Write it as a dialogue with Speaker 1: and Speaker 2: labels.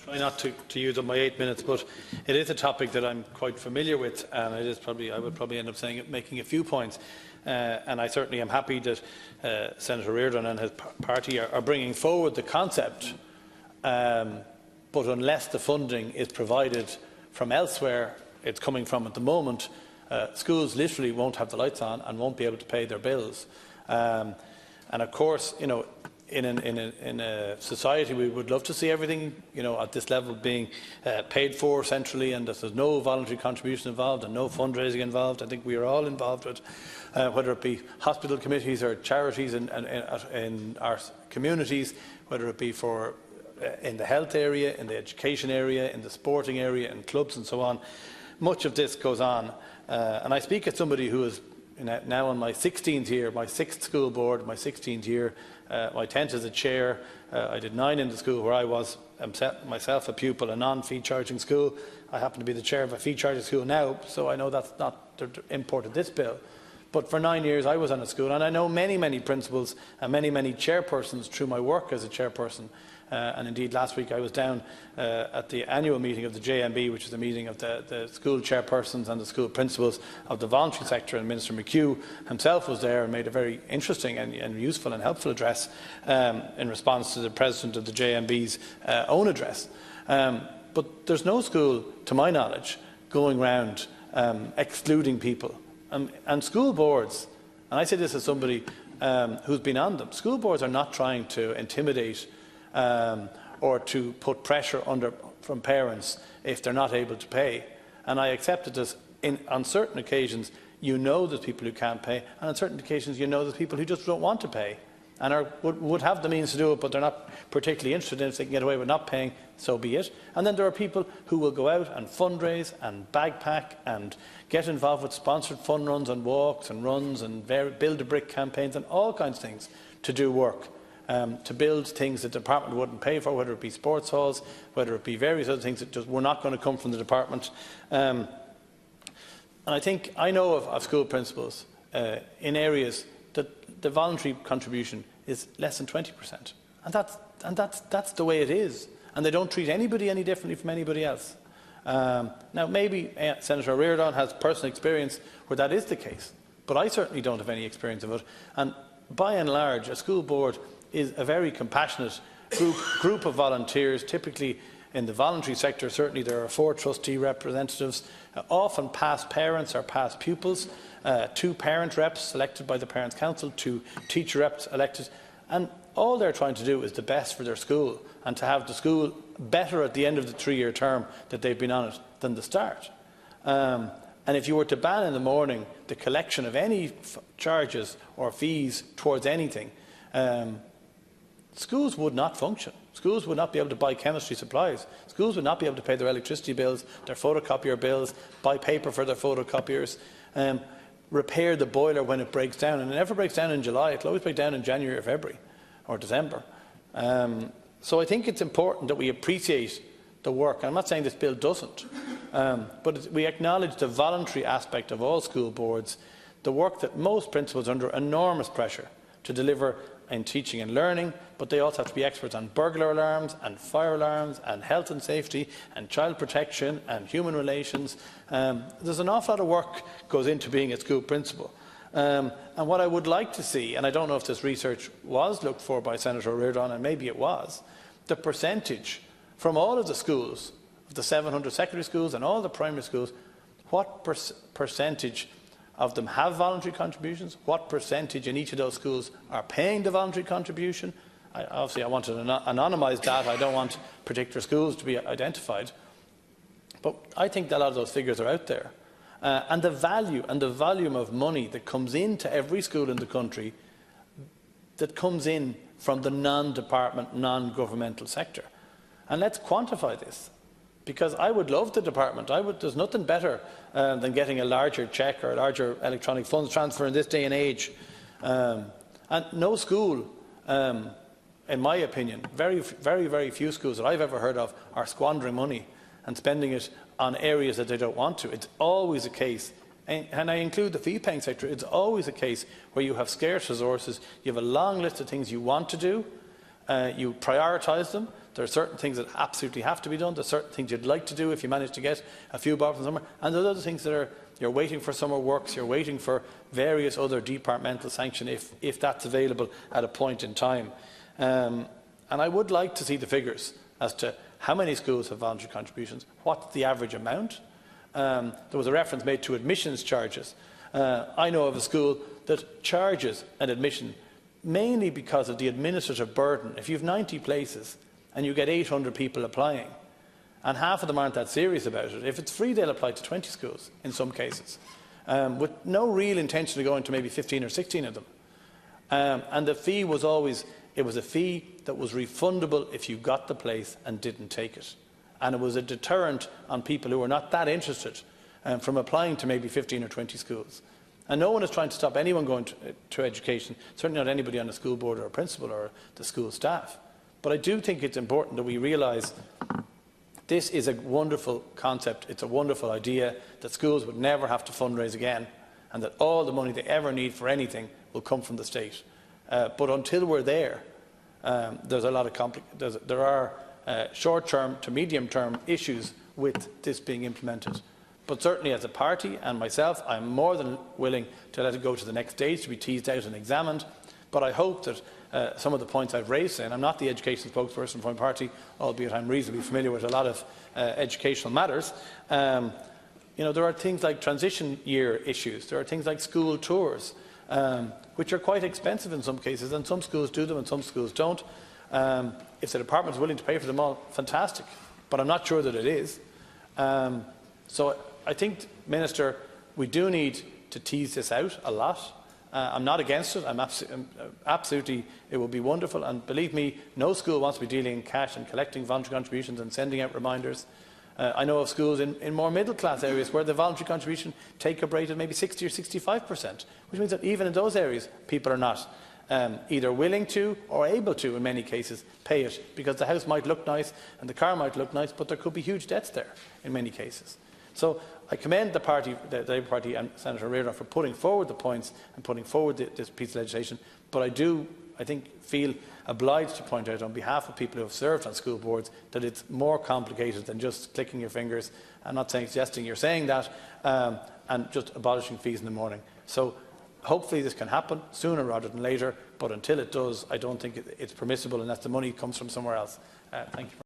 Speaker 1: try not to use up my 8 minutes, but it is a topic that I'm quite familiar with, and it is I would probably end up making a few points. And I certainly am happy that Senator Éireann and his party are bringing forward the concept, but unless the funding is provided from elsewhere, it's coming from at the moment, schools literally won't have the lights on and won't be able to pay their bills. And of course, you know, in a society, we would love to see everything, you know, at this level being paid for centrally, and that there's no voluntary contribution involved and no fundraising involved. I think we are all involved with, whether it be hospital committees or charities in our communities, whether it be for in the health area, in the education area, in the sporting area, in clubs and so on. Much of this goes on, and I speak as somebody who is now on my 16th year, my 6th school board, my 16th year, my 10th as a chair. I did 9 in the school where I was myself a pupil, a non-fee charging school. I happen to be the chair of a fee charging school now, so I know that's not the import of this bill. But for 9 years I was on a school, and I know many principals and many chairpersons through my work as a chairperson. And indeed, last week I was down at the annual meeting of the JMB, which is a meeting of the school chairpersons and the school principals of the voluntary sector, and Minister McHugh himself was there and made a very interesting and useful and helpful address in response to the president of the JMB's own address. But there's no school, to my knowledge, going round excluding people. And school boards, and I say this as somebody who's been on them, school boards are not trying to intimidate or to put pressure from parents if they're not able to pay. And I accept it on certain occasions you know there's people who can't pay, and on certain occasions you know there's people who just don't want to pay and would have the means to do it, but they're not particularly interested in it. If they can get away with not paying, so be it. And then there are people who will go out and fundraise and bagpack and get involved with sponsored fun runs and walks and runs and build a brick campaigns and all kinds of things to do work. To build things that the department wouldn't pay for, whether it be sports halls, whether it be various other things that just were not going to come from the department. And I think I know of school principals in areas that the voluntary contribution is less than 20%, and that's the way it is. And they don't treat anybody any differently from anybody else. Now, maybe Senator Éireann has personal experience where that is the case, but I certainly don't have any experience of it. And by and large, a school board is a very compassionate group of volunteers. Typically in the voluntary sector, certainly there are 4 trustee representatives, often past parents or past pupils, 2 parent reps selected by the Parents' Council, 2 teacher reps elected, and all they're trying to do is the best for their school and to have the school better at the end of the 3-year term that they've been on it than the start. And if you were to ban in the morning the collection of any charges or fees towards anything, schools would not function. Schools would not be able to buy chemistry supplies. Schools would not be able to pay their electricity bills, their photocopier bills, buy paper for their photocopiers, repair the boiler when it breaks down. And it never breaks down in July. It will always break down in January or February or December. So I think it's important that we appreciate the work. I'm not saying this bill doesn't, but we acknowledge the voluntary aspect of all school boards, the work that most principals are under enormous pressure to deliver in teaching and learning, but they also have to be experts on burglar alarms and fire alarms and health and safety and child protection and human relations. There's an awful lot of work goes into being a school principal. And what I would like to see, and I don't know if this research was looked for by Senator Éireann, and maybe it was, the percentage from all of the schools, of the 700 secondary schools and all the primary schools, what percentage of them have voluntary contributions, what percentage in each of those schools are paying the voluntary contribution. Obviously I want to anonymise that, I don't want particular schools to be identified, but I think that a lot of those figures are out there. And the value and the volume of money that comes into every school in the country, that comes in from the non-department, non-governmental sector. And let's quantify this. Because I would love the department. There's nothing better than getting a larger cheque or a larger electronic funds transfer in this day and age. And no school, in my opinion, very few schools that I've ever heard of are squandering money and spending it on areas that they don't want to. It's always a case, and I include the fee-paying sector, it's always a case where you have scarce resources, you have a long list of things you want to do, you prioritise them. There are certain things that absolutely have to be done. There are certain things you'd like to do if you manage to get a few bob from somewhere. And there are other things that are, you're waiting for summer works, you're waiting for various other departmental sanction if that's available at a point in time. And I would like to see the figures as to how many schools have voluntary contributions, what's the average amount. There was a reference made to admissions charges. I know of a school that charges an admission mainly because of the administrative burden. If you have 90 places and you get 800 people applying, and half of them aren't that serious about it, if it's free, they'll apply to 20 schools in some cases, with no real intention of going to maybe 15 or 16 of them. And the fee was always, it was a fee that was refundable if you got the place and didn't take it. And it was a deterrent on people who were not that interested from applying to maybe 15 or 20 schools. And no one is trying to stop anyone going to education, certainly not anybody on the school board or a principal or the school staff. But I do think it's important that we realise this is a wonderful concept, it's a wonderful idea, that schools would never have to fundraise again, and that all the money they ever need for anything will come from the state. But until we're there, there's a lot of there are short-term to medium-term issues with this being implemented. But certainly as a party and myself, I'm more than willing to let it go to the next stage, to be teased out and examined. But I hope that some of the points I've raised, and I'm not the education spokesperson for my party, albeit I'm reasonably familiar with a lot of educational matters, you know, there are things like transition year issues, there are things like school tours, which are quite expensive in some cases, and some schools do them and some schools don't. If the department is willing to pay for them all, fantastic, but I'm not sure that it is. So I think, Minister, we do need to tease this out a lot. I'm not against it. I'm absolutely, it will be wonderful. And believe me, no school wants to be dealing in cash and collecting voluntary contributions and sending out reminders. I know of schools in more middle-class areas where the voluntary contribution take-up rate is maybe 60 or 65%, which means that even in those areas, people are not either willing to or able to, in many cases, pay it, because the house might look nice and the car might look nice, but there could be huge debts there in many cases. So I commend the Labour Party and Senator Éireann for putting forward the points and putting forward this piece of legislation, but I think, feel obliged to point out on behalf of people who have served on school boards that it's more complicated than just clicking your fingers. I'm not suggesting you're saying that, and just abolishing fees in the morning. So hopefully this can happen sooner rather than later, but until it does, I don't think it's permissible unless the money comes from somewhere else. Thank you.